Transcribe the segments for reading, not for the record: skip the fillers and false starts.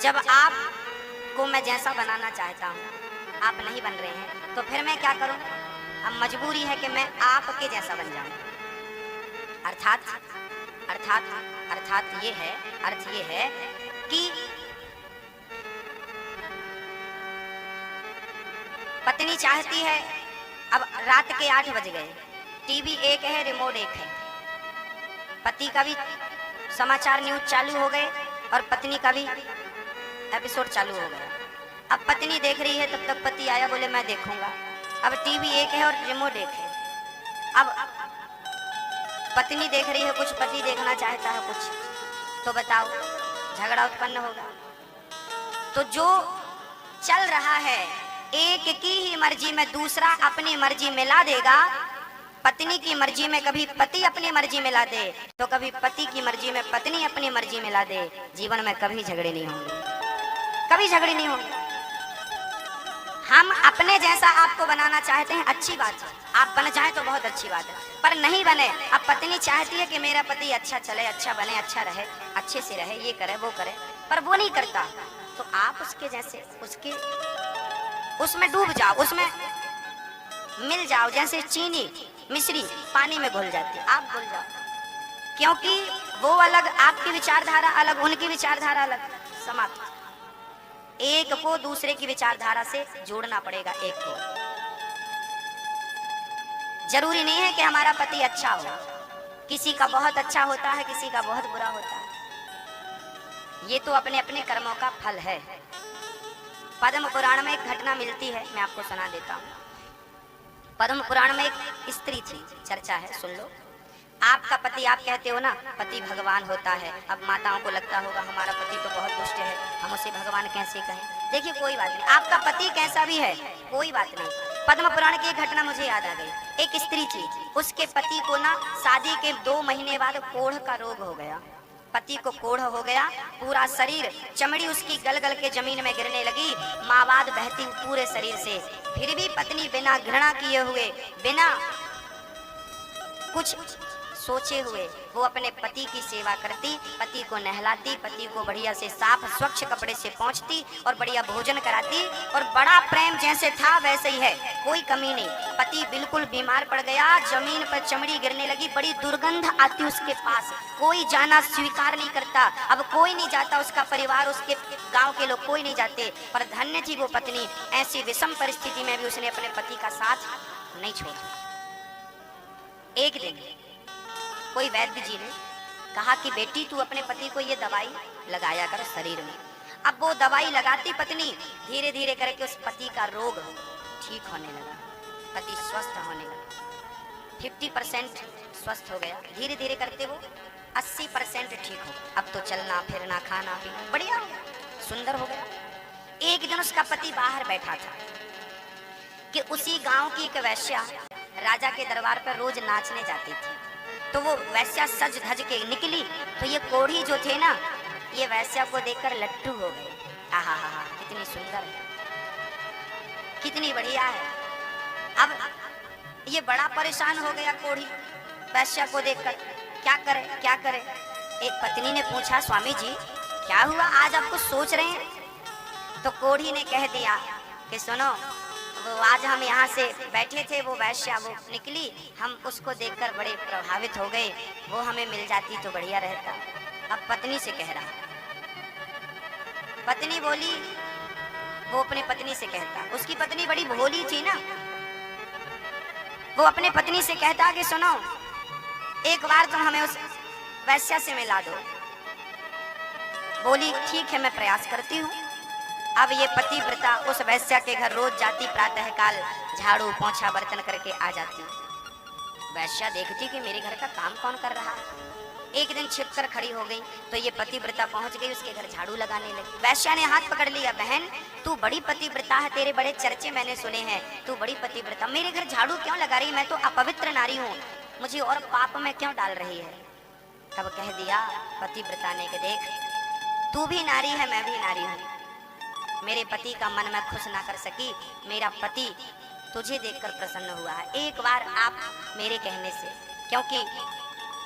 जब आपको मैं जैसा बनाना चाहता हूँ आप नहीं बन रहे हैं तो फिर मैं क्या करूँ? अब मजबूरी है कि मैं आपके जैसा बन जाऊँ। अर्थात अर्थात अर्थात ये है, अर्थ ये है कि पत्नी चाहती है, अब रात के 8 बज गए, टीवी एक है, रिमोट एक है, पति का भी समाचार न्यूज चालू हो गए और पत्नी का भी एपिसोड चालू हो गया। अब पत्नी देख रही है, तब तक पति आया, बोले मैं देखूंगा। अब टीवी एक है और रिमोट एक है। अब पत्नी देख रही है कुछ, पति देखना चाहता है कुछ, तो बताओ झगड़ा उत्पन्न होगा। तो जो चल रहा है एक की ही मर्जी में दूसरा अपनी मर्जी मिला देगा। पत्नी की मर्जी में कभी पति अपनी मर्जी मिला दे तो कभी पति की मर्जी में पत्नी अपनी मर्जी मिला दे, जीवन में कभी झगड़े नहीं होंगे, कभी झगड़े नहीं होंगे। हम अपने जैसा आपको बनाना चाहते हैं, अच्छी बात है, आप बन जाए तो बहुत अच्छी बात है, पर नहीं बने। अब पत्नी चाहती है कि मेरा पति अच्छा चले, अच्छा बने, अच्छा रहे, अच्छे से रहे, ये करे वो करे, पर वो नहीं करता, तो आप उसके जैसे उसके उसमें डूब जाओ, उसमें मिल जाओ। जैसे चीनी मिश्री पानी में घुल जाती है, आप घुल जाओ, क्योंकि वो अलग, आपकी विचारधारा अलग, उनकी विचारधारा अलग, समाप्त। एक को दूसरे की विचारधारा से जोड़ना पड़ेगा। एक को जरूरी नहीं है कि हमारा पति अच्छा हो, किसी का बहुत अच्छा होता है, किसी का बहुत बुरा होता है, ये तो अपने अपने कर्मों का फल है। पद्म पुराण में एक घटना मिलती है, मैं आपको सुना देता हूँ। पद्म पुराण में एक स्त्री थी, चर्चा है, सुन लो। आपका पति, आप कहते हो ना पति भगवान होता है, अब माताओं को लगता होगा हमारा पति तो बहुत दुष्ट है, हम उसे भगवान कैसे कहें। देखिए कोई बात नहीं, आपका पति कैसा भी है कोई बात नहीं। पद्म पुराण की एक घटना मुझे याद आ गई। एक स्त्री थी, उसके पति को ना शादी के 2 महीने बाद कोढ़ का रोग हो गया। पति को कोढ़ हो गया, पूरा शरीर, चमड़ी उसकी गल गल के जमीन में गिरने लगी, मावाद बहती पूरे शरीर से। फिर भी पत्नी बिना घृणा किए हुए, बिना कुछ सोचे हुए वो अपने पति की सेवा करती, पति को नहलाती, पति को बढ़िया से साफ स्वच्छ कपड़े से पोंछती और बढ़िया भोजन कराती, और बड़ा प्रेम जैसे था वैसे ही है, कोई कमी नहीं। पति बिल्कुल बीमार पड़ गया, जमीन पर चमड़ी गिरने लगी, बड़ी दुर्गंध आती उसके पास, कोई जाना स्वीकार नहीं करता। अब कोई नहीं जाता, उसका परिवार, उसके गांव के लोग कोई नहीं जाते, पर धन्य थी वो पत्नी, ऐसी विषम परिस्थिति में भी उसने अपने पति का साथ नहीं छोड़ा। एक दिन कोई वैद्य जी ने कहा कि बेटी तू अपने पति को ये दवाई लगाया कर शरीर में। अब वो दवाई लगाती पत्नी, धीरे धीरे करके उस पति का रोग ठीक होने लगा, पति स्वस्थ होने लगा। 50% स्वस्थ हो गया, धीरे धीरे करते वो 80% ठीक हो। अब तो चलना फिरना खाना पीना बढ़िया हो गया, सुंदर हो गया। एक दिन उसका पति बाहर बैठा था कि उसी गांव की एक वैश्या राजा के दरबार पर रोज नाचने जाती थी, तो वो वैश्या सज धज के निकली, तो ये कोढ़ी जो थे ना, ये वैश्या को देखकर लट्टू हो गए। आहा हा हा, कितनी सुंदर है, कितनी बढ़िया है। अब ये बड़ा परेशान हो गया कोढ़ी वैश्या को देखकर, क्या करे क्या करे। एक पत्नी ने पूछा, स्वामी जी क्या हुआ, आज आप कुछ सोच रहे हैं? तो कोढ़ी ने कह दिया कि सुनो, वो आज हम यहाँ से बैठे थे, वो वैश्या वो निकली, हम उसको देखकर बड़े प्रभावित हो गए, वो हमें मिल जाती तो बढ़िया रहता। अब पत्नी से कह रहा, पत्नी बोली, वो अपने पत्नी से कहता, उसकी पत्नी बड़ी भोली थी ना, वो अपने पत्नी से कहता कि सुनो एक बार तुम हमें उस वैश्या से मिला दो। बोली ठीक है, मैं प्रयास करती हूँ। अब ये पतिव्रता उस वैश्या के घर रोज जाती, प्रातः काल झाड़ू पोंछा बर्तन करके आ जाती। वैश्या देखती कि मेरे घर का काम कौन कर रहा है। एक दिन छिप कर खड़ी हो गई तो ये पतिव्रता पहुंच गई उसके घर, झाड़ू लगाने लगी। वैश्या ने हाथ पकड़ लिया, बहन तू बड़ी पतिव्रता है, तेरे बड़े चर्चे मैंने सुने हैं, तू बड़ी पतिव्रता, मेरे घर झाड़ू क्यों लगा रही, मैं तो अपवित्र नारी हूँ, मुझे और पाप में क्यों डाल रही है। तब कह दिया पतिव्रता ने कि देख तू भी नारी है, मैं भी नारी हूँ, मेरे पति का मन मैं खुश ना कर सकी, मेरा पति तुझे देखकर प्रसन्न हुआ है, एक बार आप मेरे कहने से, क्योंकि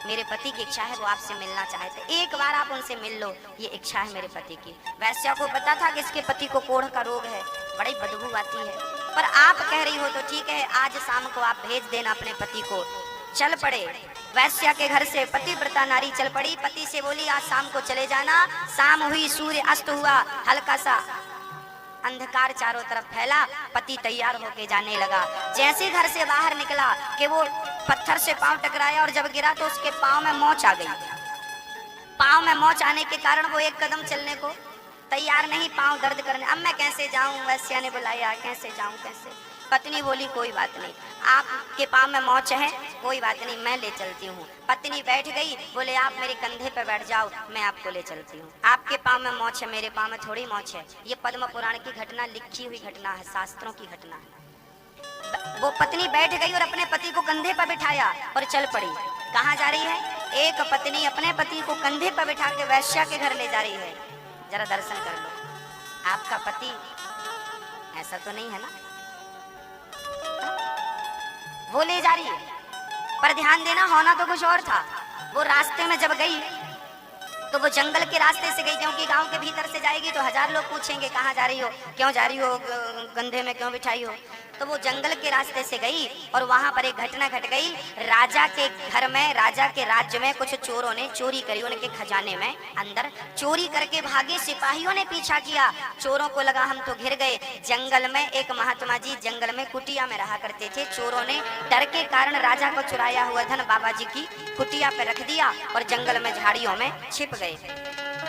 मेरे पति की इच्छा है, वो आपसे मिलना चाहते, एक बार आप उनसे मिल लो, ये इच्छा है मेरे पति की। वैश्या को पता था कि इसके पति को कोढ़ का रोग है, बड़ी बदबू आती है, पर आप कह रही हो तो ठीक है, आज शाम को आप भेज देना अपने पति को। चल पड़े वैश्या के घर से पतिव्रता नारी चल पड़ी, पति से बोली आज शाम को चले जाना। शाम हुई, सूर्य अस्त हुआ, हल्का सा अंधकार चारों तरफ फैला, पति तैयार होके जाने लगा। जैसे घर से बाहर निकला कि वो पत्थर से पांव टकराया और जब गिरा तो उसके पांव में मोच आ गई। पांव में मोच आने के कारण वो एक कदम चलने को तैयार नहीं, पांव दर्द करने। अब मैं कैसे जाऊं, वैश्या ने बुलाया, कैसे जाऊं कैसे। पत्नी बोली कोई बात नहीं, आपके पांव में मोच है, कोई बात नहीं, मैं ले चलती हूँ। पत्नी बैठ गई, बोले आप मेरे कंधे पर बैठ जाओ, मैं आपको ले चलती हूँ। आपके पांव में मोच है, मेरे पांव में थोड़ी मोच है। ये पद्म पुराण की घटना, लिखी हुई घटना है, शास्त्रों की घटना है। वो पत्नी बैठ गई और अपने पति को कंधे पर बिठाया और चल पड़ी। कहाँ जा रही है? एक पत्नी अपने पति को कंधे पर बिठा के वैश्या के घर ले जा रही है। जरा दर्शन कर लो, आपका पति ऐसा तो नहीं है ना, वो ले जा रही है, पर ध्यान देना होना तो कुछ और था। वो रास्ते में जब गई तो वो जंगल के रास्ते से गई, क्योंकि गांव के भीतर से जाएगी तो हजार लोग पूछेंगे कहाँ जा रही हो, क्यों जा रही हो, कंधे में क्यों बिठाई हो। तो वो जंगल के रास्ते से गई और वहां पर एक घटना घट गई। राजा के घर में, राजा के राज्य में कुछ चोरों ने चोरी करी, उनके खजाने में अंदर चोरी करके भागे। सिपाहियों ने पीछा किया, चोरों को लगा हम तो घिर गए। जंगल में एक महात्मा जी जंगल में कुटिया में रहा करते थे। चोरों ने डर के कारण राजा को चुराया हुआ धन बाबा जी की कुटिया पे रख दिया और जंगल में झाड़ियों में छिप गए।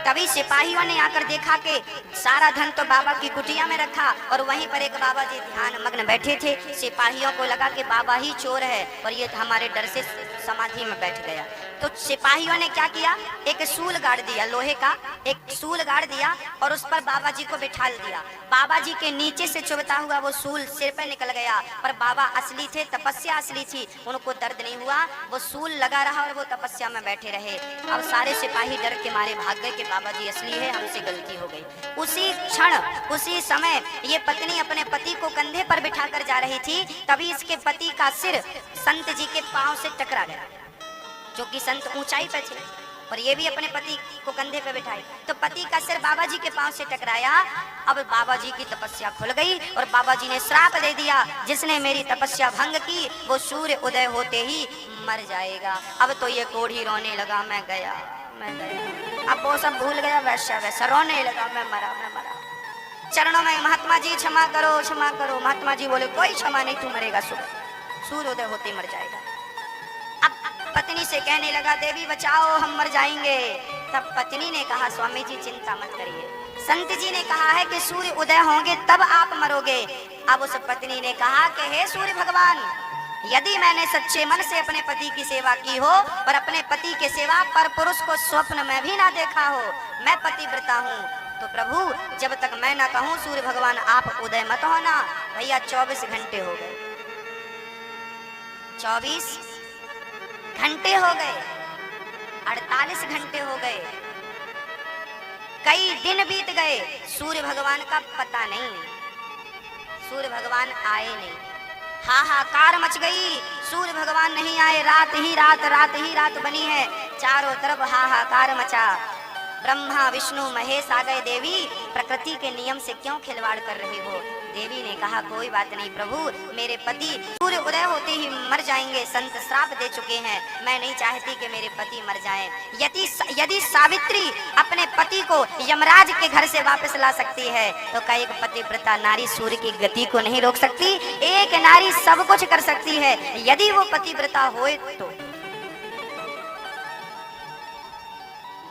तभी सिपाहियों ने आकर देखा कि सारा धन तो बाबा की कुटिया में रखा और वहीं पर एक बाबा जी ध्यान मग्न बैठे थे। सिपाहियों को लगा कि बाबा ही चोर है और ये हमारे डर से समाधि में बैठ गया। तो सिपाहियों ने क्या किया, एक सूल गाड़ दिया, लोहे का एक सूल गाड़ दिया और उस पर बाबा जी को बिठाल दिया। बाबा जी के नीचे से चुभता हुआ वो सूल सिर पे निकल गया, पर बाबा असली थे, तपस्या असली थी, उनको दर्द नहीं हुआ। वो सूल लगा रहा और वो तपस्या में बैठे रहे। अब सारे सिपाही डर के मारे भाग गए कि बाबा जी असली है, हमसे गलती हो गई। उसी क्षण, उसी समय ये पत्नी अपने पति को कंधे पर बिठा कर जा रही थी, तभी इसके पति का सिर संत जी के पांव से टकरा गया, जो कि संत ऊंचाई पे थे और ये भी अपने पति को कंधे पे बिठाई। तो पति का सिर बाबा जी के पांव से टकराया। अब बाबा जी की तपस्या खुल गई और बाबा जी ने श्राप दे दिया, जिसने मेरी तपस्या भंग की वो सूर्य उदय होते ही मर जाएगा। अब तो ये कोढ़ी रोने लगा, मैं गया, मैं गया। अब वो सब भूल गया, वैश्या वैसा रोने लगा, मैं मरा, मैं मरा। चरणों में महात्मा जी क्षमा करो, क्षमा करो। महात्मा जी बोले कोई क्षमा नहीं, तू मरेगा, सुबह सूर्योदय होते मर जाएगा। अब पत्नी से कहने लगा देवी बचाओ, हम मर जाएंगे। तब पत्नी ने कहा स्वामी जी चिंता मत करिए, संत जी ने कहा है कि सूर्य उदय होंगे तब आप मरोगे। अब उस पत्नी ने कहा कि हे सूर्य भगवान, यदि मैंने सच्चे मन से अपने पति की सेवा की हो और अपने पति के सेवा पर पुरुष को स्वप्न में भी ना देखा हो, मैं पतिव्रता हूँ, तो प्रभु जब तक मैं ना कहूँ सूर्य भगवान आप उदय मत होना। भैया 24 घंटे हो गए, 24 घंटे हो गए, 48 घंटे हो गए, कई दिन बीत गए, सूर्य भगवान का पता नहीं, सूर्य भगवान आए नहीं। हाहाकार मच गई, सूर्य भगवान नहीं आए। रात ही रात, रात ही रात बनी है, चारों तरफ हाहाकार मचा। ब्रह्मा विष्णु महेश आ गए, देवी प्रकृति के नियम से क्यों खिलवाड़ कर रहे हो। देवी ने कहा कोई बात नहीं प्रभु, मेरे पति सूर्य उदय होते ही मर जाएंगे, संत श्राप दे चुके हैं, मैं नहीं चाहती कि मेरे पति मर जाएं। यदि सावित्री अपने पति को यमराज के घर से वापस ला सकती है तो क्या एक पतिव्रता नारी सूर्य की गति को नहीं रोक सकती। एक नारी सब कुछ कर सकती है यदि वो पतिव्रता होए तो।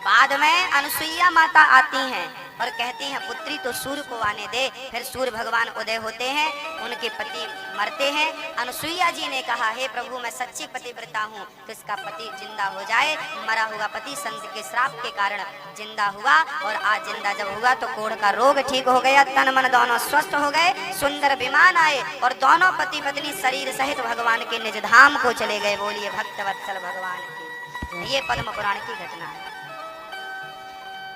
बाद में अनुसुईया माता आती हैं और कहती हैं पुत्री तो सूर्य को आने दे। फिर सूर्य भगवान उदय होते हैं, उनके पति मरते हैं। अनुसुईया जी ने कहा हे प्रभु मैं सच्ची पतिव्रता हूँ, तो इसका पति जिंदा हो जाए। मरा हुआ पति संत के श्राप के कारण जिंदा हुआ और आज जिंदा जब हुआ तो कोढ़ का रोग ठीक हो गया, तन मन दोनों स्वस्थ हो गए, सुंदर विमान आए और दोनों पति पत्नी शरीर सहित भगवान के निज धाम को चले गए। बोलिए भक्त वत्सल भगवान की। ये पद्म पुराण की घटना है।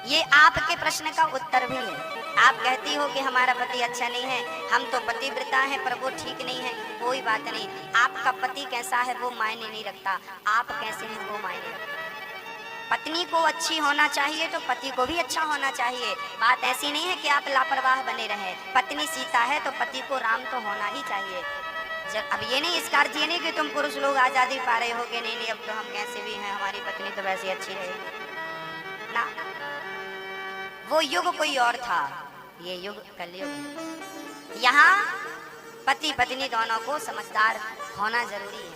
ये आपके प्रश्न का उत्तर भी है। आप कहती हो कि हमारा पति अच्छा नहीं है, हम तो पतिव्रता हैं पर वो ठीक नहीं है। कोई बात नहीं, आपका पति कैसा है वो मायने नहीं रखता, आप कैसे हैं वो मायने रखता। पत्नी को अच्छी होना चाहिए तो पति को भी अच्छा होना चाहिए। बात ऐसी नहीं है कि आप लापरवाह बने रहें। पत्नी सीता है तो पति को राम तो होना ही चाहिए। अब ये नहीं, इसका अर्थ ये नहीं कि तुम पुरुष लोग आजादी पा रहे हो कि नहीं अब तो हम कैसे भी हैं, हमारी पत्नी तो वैसे अच्छी है ना। वो युग कोई और था, ये युग कलयुग। यहाँ पति पत्नी दोनों को समझदार होना जरूरी है।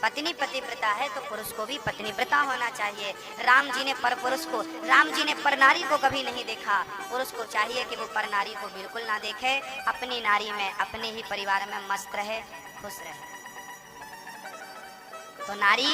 पत्नी पतिव्रता है तो पुरुष को भी पत्नीव्रता होना चाहिए। राम जी ने पर पुरुष को, राम जी ने पर नारी को कभी नहीं देखा। पुरुष को चाहिए कि वो पर नारी को बिल्कुल ना देखे, अपनी नारी में, अपने ही परिवार में मस्त रहे, खुश रहे। तो नारी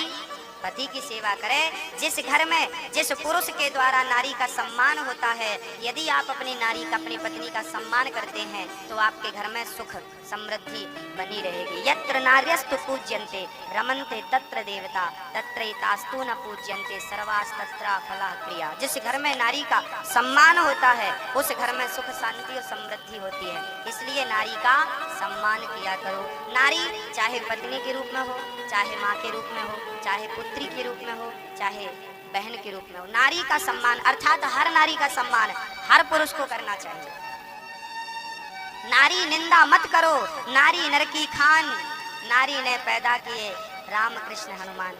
पति की सेवा करे। जिस घर में, जिस पुरुष के द्वारा नारी का सम्मान होता है, यदि आप अपनी नारी का, अपनी पत्नी का सम्मान करते हैं तो आपके घर में सुख समृद्धि बनी रहेगी। यत्र नार्यस्तु पूज्यन्ते रमन्ते तत्र देवता तत्रैतास्तु न पूज्यन्ते सर्वास्तत्र फला प्रिया। जिस घर में नारी का सम्मान होता है उस घर में सुख शांति और समृद्धि होती है। इसलिए नारी का सम्मान किया करो। नारी चाहे पत्नी के रूप में हो, चाहे माँ के रूप में हो, चाहे पुत्री के रूप में हो, चाहे बहन के रूप में हो, नारी का सम्मान अर्थात हर नारी का सम्मान हर पुरुष को करना चाहिए। नारी निंदा मत करो, नारी नर की खान, नारी ने पैदा किए राम कृष्ण हनुमान।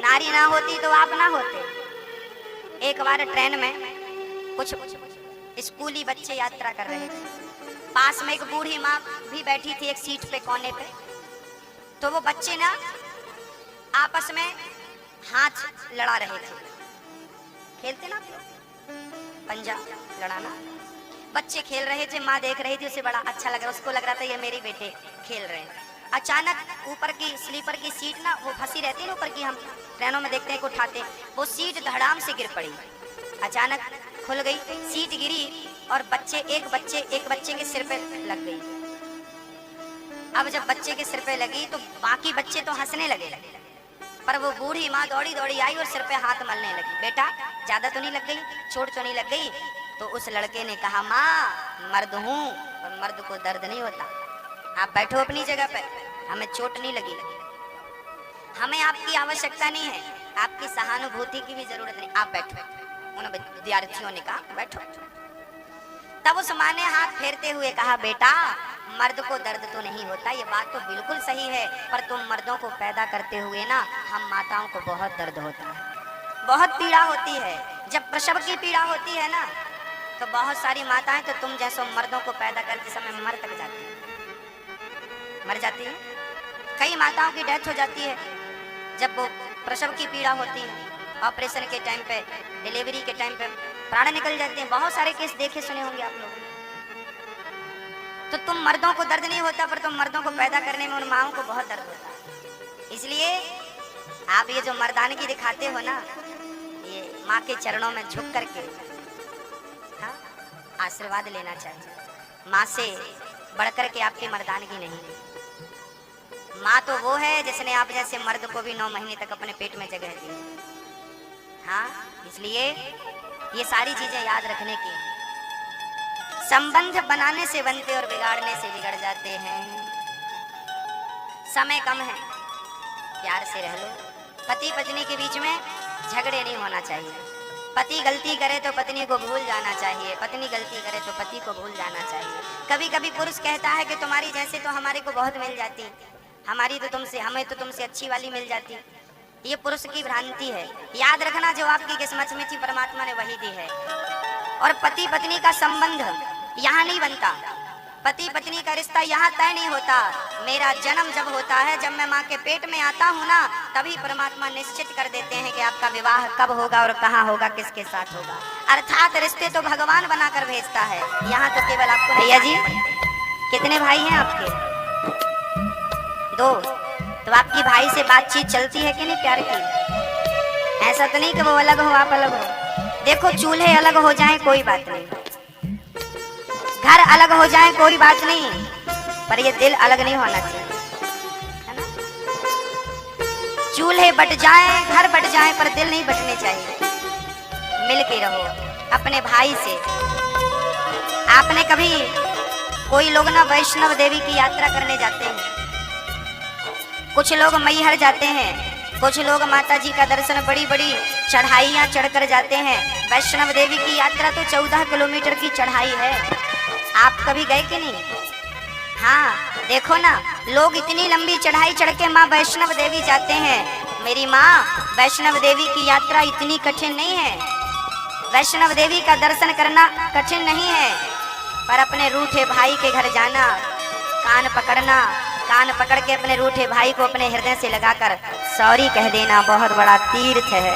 नारी ना होती तो आप ना होते। एक बार ट्रेन में कुछ स्कूली बच्चे यात्रा कर रहे थे। पास में एक बूढ़ी माँ भी बैठी थी एक सीट पे, कोने पे। तो वो बच्चे ना आपस में हाथ लड़ा रहे थे। खेलते ना पंजा लड़ाना, बच्चे खेल रहे थे। माँ देख रही थी, उसे बड़ा अच्छा लग रहा, उसको लग रहा था ये मेरे बेटे खेल रहे हैं। अचानक ऊपर की स्लीपर की सीट ना, वो फंसी रहती है ना ऊपर की, हम ट्रेनों में देखते हैं को उठाते, वो सीट धड़ाम से गिर पड़ी। अचानक खुल गई, सीट गिरी और एक बच्चे के सिर पे लग गई। अब जब बच्चे के सिर पे लगी तो बाकी बच्चे तो हंसने लगे, पर वो बूढ़ी माँ दौड़ी दौड़ी आई और सिर पे हाथ मलने लगी। बेटा ज्यादा तो नहीं लग गई, चोट तो नहीं लग गई? तो उस लड़के ने कहा, माँ मर्द हूँ और मर्द को दर्द नहीं होता, आप बैठो अपनी जगह पे, हमें चोट नहीं लगी, हमें आपकी आवश्यकता नहीं है, आपकी सहानुभूति की भी जरूरत नहीं, आप बैठो। उन विद्यार्थियों ने कहा बैठो। तब उस माँ ने हाथ फेरते हुए कहा, बेटा मर्द को दर्द तो नहीं होता, ये बात तो बिल्कुल सही है, पर तुम मर्दों को पैदा करते हुए ना हम माताओं को बहुत दर्द होता है, बहुत पीड़ा होती है। जब प्रसव की पीड़ा होती है ना तो बहुत सारी माताएं तो तुम जैसो मर्दों को पैदा करते समय मर तक जाती है, मर जाती है। कई माताओं की डेथ हो जाती है जब वो प्रसव की पीड़ा होती है, ऑपरेशन के टाइम पे, डिलीवरी के टाइम पे प्राण निकल जाते हैं। बहुत सारे केस देखे सुने होंगे आप लोग। तो तुम मर्दों को दर्द नहीं होता, पर तुम मर्दों को पैदा करने में उन माओं को बहुत दर्द होता है। इसलिए आप ये जो मर्दानगी दिखाते हो ना, ये माँ के चरणों में झुक करके हाँ आशीर्वाद लेना चाहिए। माँ से बढ़कर के आपकी मर्दानगी नहीं। माँ तो वो है जिसने आप जैसे मर्द को भी 9 महीने तक अपने पेट में जगह दी। हाँ, इसलिए ये सारी चीजें याद रखने की। संबंध बनाने से बनते और बिगाड़ने से बिगड़ जाते हैं। समय कम है, प्यार से रह लो। पति पत्नी के बीच में झगड़े नहीं होना चाहिए। पति गलती करे तो पत्नी को भूल जाना चाहिए, पत्नी गलती करे तो पति को भूल जाना चाहिए। कभी कभी पुरुष कहता है कि तुम्हारी जैसे तो हमारे को बहुत मिल जाती, हमें तो तुमसे अच्छी वाली मिल जाती। ये पुरुष की भ्रांति है। याद रखना, जो आपकी किस्मत में थी परमात्मा ने वही दी है। और पति पत्नी का संबंध यहाँ नहीं बनता, पति पत्नी का रिश्ता यहाँ तय नहीं होता। मेरा जन्म जब होता है, जब मैं माँ के पेट में आता हूँ ना, तभी परमात्मा निश्चित कर देते हैं कि आपका विवाह कब होगा और कहाँ होगा, किसके साथ होगा। अर्थात रिश्ते तो भगवान बनाकर भेजता है। यहाँ तो केवल आपको। भैया जी कितने भाई हैं आपके? 2। तो आपकी भाई से बातचीत चलती है कि नहीं प्यार की? ऐसा तो नहीं कि वो अलग हो आप अलग हो। देखो, चूल्हे अलग हो जाएं कोई बात नहीं, घर अलग हो जाएं कोई बात नहीं, पर ये दिल अलग नहीं होना चाहिए, है ना? चूल्हे बट जाएं, घर बट जाएं, पर दिल नहीं बटने चाहिए। मिल के रहो। अपने भाई से। आपने कभी, कोई लोग ना वैष्णव देवी की यात्रा करने जाते हैं, कुछ लोग मैहर जाते हैं, कुछ लोग माता जी का दर्शन बड़ी बड़ी चढ़ाइयाँ चढ़कर जाते हैं। वैष्णव देवी की यात्रा तो 14 किलोमीटर की चढ़ाई है। आप कभी गए कि नहीं? हाँ, देखो ना, लोग इतनी लंबी चढ़ाई चढ़ के माँ वैष्णव देवी जाते हैं। मेरी माँ, वैष्णव देवी की यात्रा इतनी कठिन नहीं है। वैष्णव देवी का दर्शन करना कठिन नहीं है, पर अपने रूठे भाई के घर जाना, कान पकड़ना, कान पकड़ के अपने रूठे भाई को अपने हृदय से लगाकर सॉरी कह देना बहुत बड़ा तीर्थ है।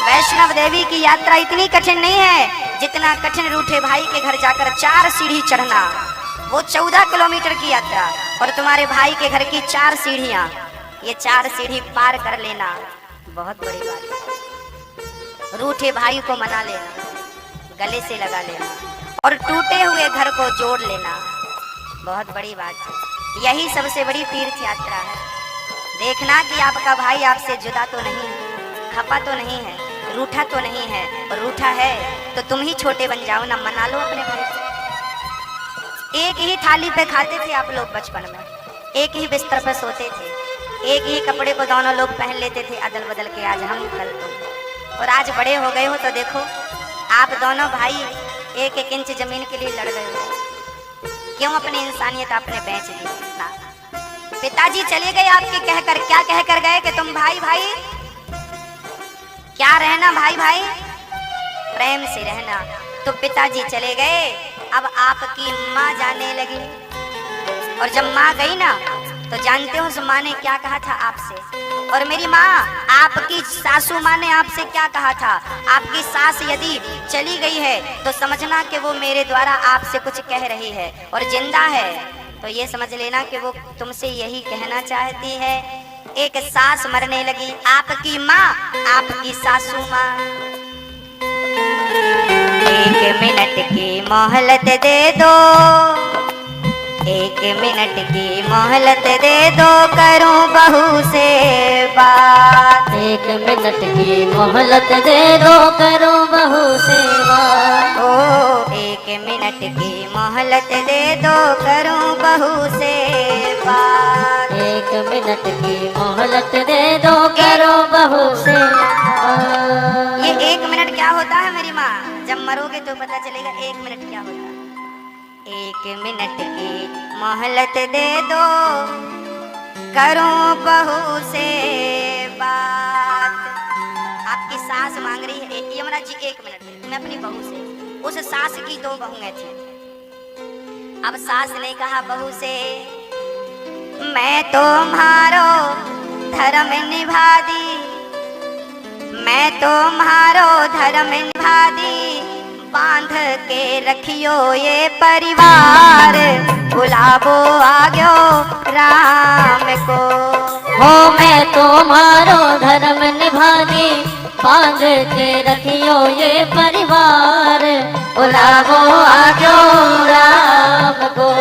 वैष्णव देवी की यात्रा इतनी कठिन नहीं है जितना कठिन रूठे भाई के घर जाकर 4 सीढ़ी चढ़ना। वो 14 किलोमीटर की यात्रा और तुम्हारे भाई के घर की 4 सीढ़ियाँ, ये 4 सीढ़ी पार कर लेना बहुत बड़ी बात है। रूठे भाई को मना लेना, गले से लगा लेना और टूटे हुए घर को जोड़ लेना बहुत बड़ी बात है। यही सबसे बड़ी तीर्थ यात्रा है। देखना कि आपका भाई आपसे जुदा तो नहीं है, खपा तो नहीं है, रूठा तो नहीं है, और रूठा है तो तुम ही छोटे बन जाओ ना, मना लो अपने भाई को। एक ही थाली पे खाते थे आप लोग बचपन में, एक ही बिस्तर पे सोते थे, एक ही कपड़े को दोनों लोग पहन लेते थे अदल बदल के, आज हम कल तुम। और आज बड़े हो गए हो तो देखो, आप दोनों भाई 1-1 इंच जमीन के लिए लड़ रहे हो। क्यों अपनी इंसानियत आपने बेच दी ना? पिताजी चले गए आपके कहकर, क्या कहकर गए कि तुम भाई भाई क्या रहना, भाई भाई प्रेम से रहना। तो पिताजी चले गए, अब आपकी माँ जाने लगी। और जब माँ गई ना तो जानते हो उस माँ ने क्या कहा था आपसे? और मेरी माँ, आपकी सासू माँ ने आपसे क्या कहा था? आपकी सास यदि चली गई है तो समझना कि वो मेरे द्वारा आपसे कुछ कह रही है, और जिंदा है तो ये समझ लेना कि वो तुमसे यही कहना चाहती है। एक सास मरने लगी, आपकी माँ, आपकी सासू माँ। 1 मिनट की मोहलत दे दो, 1 मिनट की मोहलत दे दो, करूं बहू से बात। 1 मिनट की मोहलत दे दो, करूं बहू से बात। ओ 1 मिनट की मोहलत दे दो, करूं बहू से बात। 1 मिनट की मोहलत दे दो, करो बहू से बात। ये 1 मिनट क्या होता है मेरी माँ? जब मरोगे तो पता चलेगा 1 मिनट क्या होता है। 1 मिनट की मोहलत दे दो, करूं बहू से बात। आपकी सास मांग रही है, यमुना जी 1 मिनट दे, मैं अपनी बहू से। उस सास की 2 बहुएं थी। अब सास ने कहा बहू से, मैं तुम्हारो धर्म निभा दी, मैं तुम्हारो धर्म निभा दी, बांध के रखियो ये परिवार, बुलावो आ गयो राम को। हो मैं तुम्हारो धर्म निभा दी, बांध के रखियो ये परिवार, बुलावो आ गयो राम को।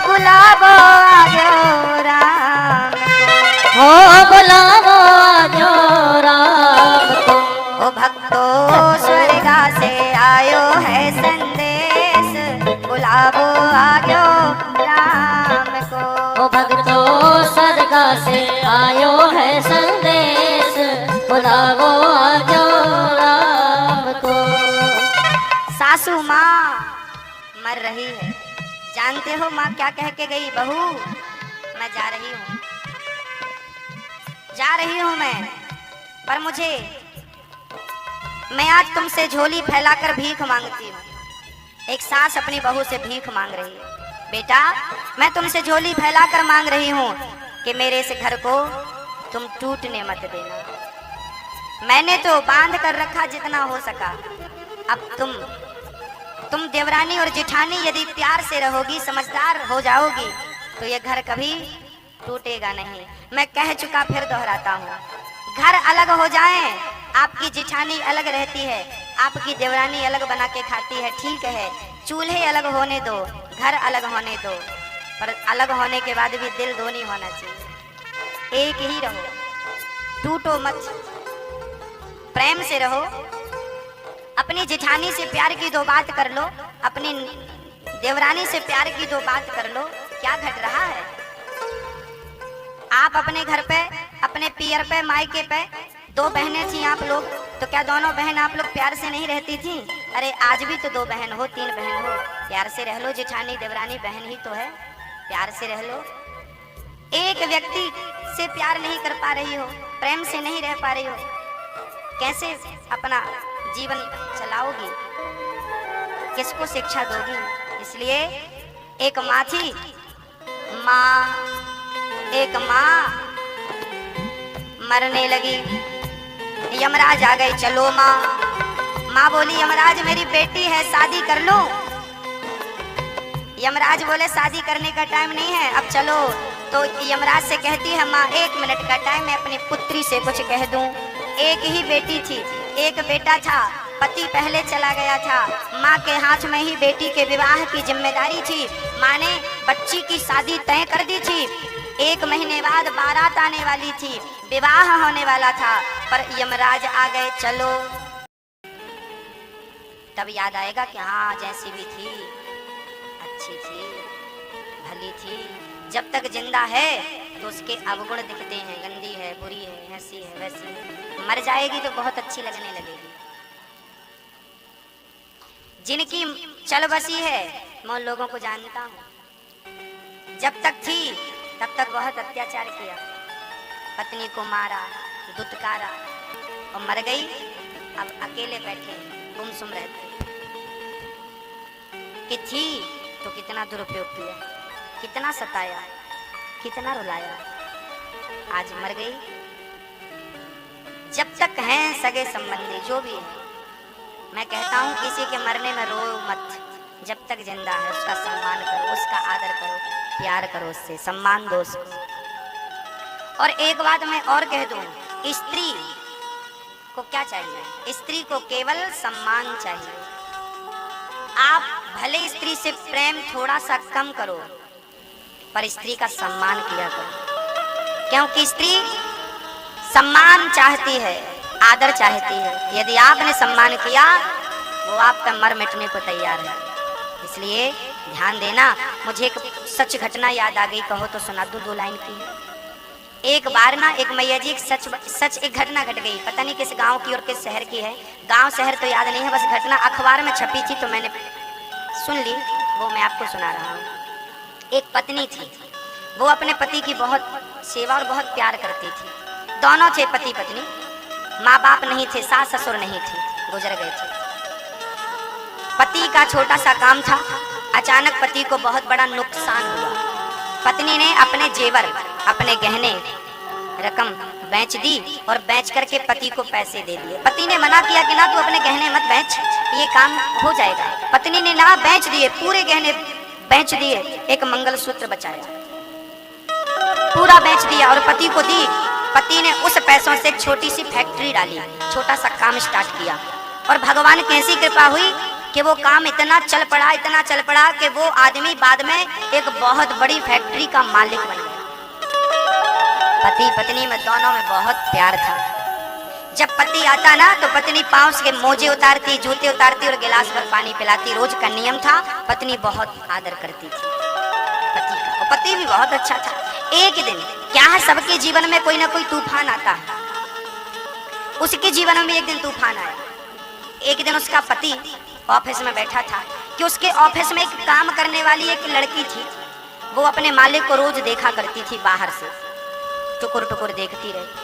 बुलावो आ गयो राम को, हो बुलावो आ गयो राम को। ओ भक्तो स्वर्गा से आयो है संदेश, बुलावो आ गयो राम को। ओ भक्तो स्वर्गा से आयो है संदेश, बुलावो आ गयो राम को। सासू माँ मर रही है, जानते हो माँ क्या कह के गई? बहू मैं जा रही हूँ, जा रही हूँ मैं, पर मैं आज तुमसे झोली फैलाकर भीख मांगती हूँ। एक सास अपनी बहू से भीख मांग रही है। बेटा, मैं तुमसे झोली फैलाकर मांग रही हूँ कि मेरे इस घर को तुम टूटने मत देना। मैंने तो बांध कर रखा जितना हो सका। अब तुम देवरानी और जेठानी यदि प्यार से रहोगी, समझदार हो जाओगी, तो ये घर कभी टूटेगा नहीं। मैं कह चुका, फिर दोहराता हूँ, घर अलग हो जाएं, आपकी जेठानी अलग रहती है, आपकी देवरानी अलग बना के खाती है, ठीक है, चूल्हे अलग होने दो, घर अलग होने दो, पर अलग होने के बाद भी दिल दो नहीं होना चाहिए। एक ही रहो, टूटो मत, प्रेम से रहो। अपनी जेठानी से प्यार की दो बात कर लो, अपनी देवरानी से प्यार की दो बात कर लो। क्या घट रहा है? आप अपने घर पे, अपने पियर पे, मायके पे दो बहनें थी आप लोग, तो क्या दोनों बहन आप लोग प्यार से नहीं रहती थी? अरे आज भी तो दो बहन हो, तीन बहन हो, प्यार से रह लो। जेठानी देवरानी बहन ही तो है, प्यार से रह लो। एक व्यक्ति से प्यार नहीं कर पा रही हो, प्रेम से नहीं रह पा रही हो, कैसे अपना जीवन चलाओगी? किसको शिक्षा दोगी? इसलिए एक माँ थी, एक माँ मरने लगी, यमराज आ गए, चलो माँ। माँ बोली यमराज मेरी बेटी है, शादी कर लो। यमराज बोले शादी करने का टाइम नहीं है, अब चलो। तो यमराज से कहती है माँ 1 मिनट का टाइम, मैं अपनी पुत्री से कुछ कह दूं। एक ही बेटी थी, एक बेटा था, पति पहले चला गया था, माँ के हाथ में ही बेटी के विवाह की जिम्मेदारी थी। माँ ने बच्ची की शादी तय कर दी थी, 1 महीने बाद बारात आने वाली थी, विवाह होने वाला था, पर यमराज आ गए, चलो। तब याद आएगा कि हाँ जैसी भी थी अच्छी थी, भली थी। जब तक जिंदा है तो उसके अवगुण दिखते हैं, गंदी है, बुरी है, ऐसी है, वैसी है। मर जाएगी तो बहुत अच्छी लगने लगेगी। जिनकी चल बसी है मैं उन लोगों को जानता हूँ। जब तक थी तब तक बहुत अत्याचार किया, पत्नी को मारा, दुत्कारा, और मर गई। अब अकेले बैठे गुमसुम रहते कि थी तो कितना दुरुपयोग किया, कितना सताया, कितना रुलाया, आज मर गई। जब तक हैं सगे संबंधी जो भी है, मैं कहता हूँ किसी के मरने में रो मत। जब तक जिंदा है उसका सम्मान करो, उसका आदर करो, प्यार करो, उससे सम्मान दो उसको। और एक बात मैं और कह दूं, स्त्री को क्या चाहिए? स्त्री को केवल सम्मान चाहिए। आप भले स्त्री से प्रेम थोड़ा सा कम करो, पर स्त्री का सम्मान किया करो, क्योंकि स्त्री सम्मान चाहती है, आदर चाहती है। यदि आपने सम्मान किया वो आपका मर मिटने को तैयार है। इसलिए ध्यान देना। मुझे एक सच घटना याद आ गई, कहो तो सुना दूं, 2 लाइन की। एक बार ना एक मैया जी सच एक घटना घट गई, पता नहीं किस गांव की और किस शहर की है, गांव शहर तो याद नहीं है, बस घटना अखबार में छपी थी तो मैंने सुन ली, वो मैं आपको सुना रहा हूँ। एक पत्नी थी, वो अपने पति की बहुत सेवा और बहुत प्यार करती थी। दोनों थे पति पत्नी, माँ बाप नहीं थे, सास ससुर नहीं थे, गुजर गए थे। पति का छोटा सा काम था, अचानक पति को बहुत बड़ा नुकसान हुआ। पत्नी ने अपने जेवर, अपने गहने, रकम बेच दी और बेच करके पति को पैसे दे दिए। पति ने मना किया कि ना तू अपने गहने मत बेच, ये काम हो जाएगा। पत्नी ने ना बेच दिए, पूरे गहने बेच दिए, एक मंगलसूत्र बचाया, पूरा बेच दिया और पति को दी। पति ने उस पैसों से एक छोटी सी फैक्ट्री डाली, छोटा सा काम स्टार्ट किया, और भगवान की ऐसी कृपा हुई कि वो काम इतना चल पड़ा कि वो आदमी बाद में एक बहुत बड़ी फैक्ट्री का मालिक बन गया। पति पत्नी में दोनों में बहुत प्यार था। जब पति आता ना तो पत्नी पांव से मोजे उतारती, जूते उतारती और गिलास भर पानी पिलाती, रोज का नियम था। पत्नी बहुत आदर करती थी पति का, और पति भी बहुत अच्छा था। एक दिन क्या है, सबके जीवन में कोई ना कोई तूफान आता है, उसके जीवन में एक दिन तूफान आया। एक दिन उसका पति ऑफिस में बैठा था कि उसके ऑफिस में एक काम करने वाली एक लड़की थी। वो अपने मालिक को रोज देखा करती थी, बाहर से टुकुर टुकुर देखती रहती,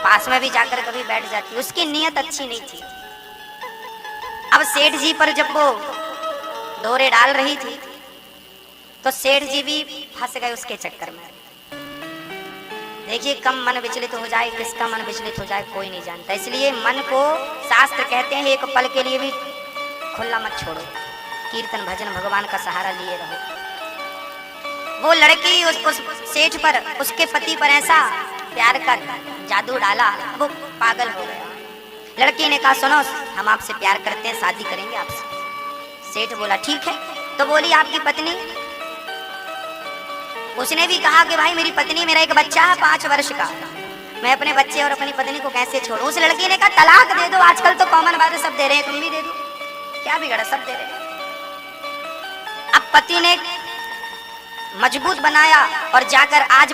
पास में भी जाकर कभी बैठ जाती। उसकी नीयत अच्छी नहीं थी। अब सेठ जी पर जब वो दौरे डाल रही थी तो सेठ जी भी फंस गए उसके चक्कर में। देखिए, कम मन विचलित हो जाए, किसका मन विचलित हो जाए कोई नहीं जानता। इसलिए मन को शास्त्र कहते हैं एक पल के लिए भी खुला मत छोड़ो, कीर्तन भजन भगवान का सहारा लिए रहो। वो लड़की उस सेठ पर, उसके पति पर ऐसा प्यार का जादू डाला, वो पागल हो गया। लड़की ने कहा सुनो, हम आपसे प्यार करते हैं, शादी करेंगे आपसे। सेठ बोला ठीक है। तो बोली आपकी पत्नी? उसने भी कहा कि भाई मेरी पत्नी, मेरा एक बच्चा है 5 वर्ष का, मैं अपने बच्चे और अपनी पत्नी को कैसे छोड़ूं। उस लड़की ने कहा तलाक दे दो, आजकल तो कॉमन बात है, सब दे रहे हैं, तुम भी दे दो, क्या बिगड़ा, सब दे रहे हैं। अब पति ने मजबूत बनाया और जाकर आज